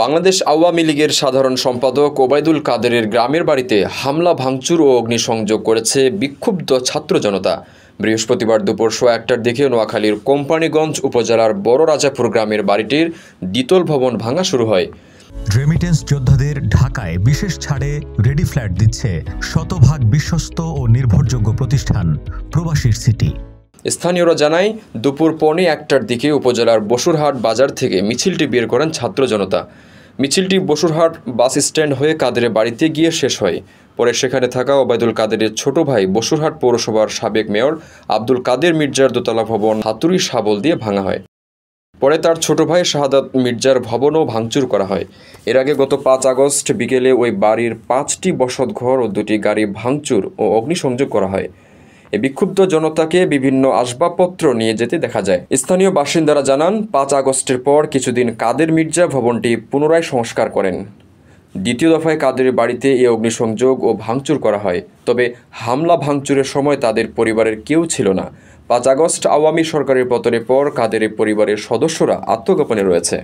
বাংলাদেশ আওয়ামী লীগের সাধারণ সম্পাদক ওবায়দুল কাদেরের গ্রামের বাড়িতে হামলা ভাঙচুর ও অগ্নিসংযোগ করেছে বিক্ষুব্ধ ছাত্র জনতা। বৃহস্পতিবার দুপুর 1টার দিকে নোয়াখালীর কোম্পানিগঞ্জ উপজেলার বড় রাজাপুর গ্রামের বাড়িটির দ্বিতল ভবন ভাঙা শুরু হয়। রেমিটেন্স যোদ্ধাদের ঢাকায় বিশেষ ছাড়ে রেডি ফ্ল্যাট দিচ্ছে শতভাগ বিশ্বস্ত ও নির্ভরযোগ্য প্রতিষ্ঠান প্রবাসীর সিটি। স্থানীয়রা জানায়, দুপুর 1:15টার দিকে উপজেলার বসুরহাট বাজার থেকে মিছিলটি বের করেন ছাত্র জনতা। মিছিলটি বসুরহাট বাস স্ট্যান্ড হয়ে কাদেরের বাড়িতে গিয়ে শেষ হয়। পরে সেখানে থাকা ওবায়দুল কাদেরের ছোট ভাই বসুরহাট পৌরসভার সাবেক মেয়র আব্দুল কাদের মির্জার দোতলা ভবন হাতুড়ি শাবল দিয়ে ভাঙা হয়। পরে তার ছোট ভাই শাহাদাত মির্জার ভবনও ভাঙচুর করা হয়। এর আগে গত 5 আগস্ট বিকেলে ওই বাড়ির 5টি বসতঘর ও 2টি গাড়ি ভাঙচুর ও অগ্নিসংযোগ করা হয়। এই বিক্ষুব্ধ জনতাকে বিভিন্ন আসবাবপত্র নিয়ে যেতে দেখা যায়। স্থানীয় বাসিন্দারা জানান, 5 আগস্টের পর কিছুদিন কাদের মির্জা ভবনটি পুনরায় সংস্কার করেন। দ্বিতীয় দফায় কাদের বাড়িতে এই অগ্নিসংযোগ ও ভাঙচুর করা হয়। তবে হামলা ভাঙচুরের সময় তাদের পরিবারের কেউ ছিল না। 5 আগস্ট আওয়ামী সরকারের পতনের পর কাদের পরিবারের সদস্যরা আত্মগোপনে রয়েছে।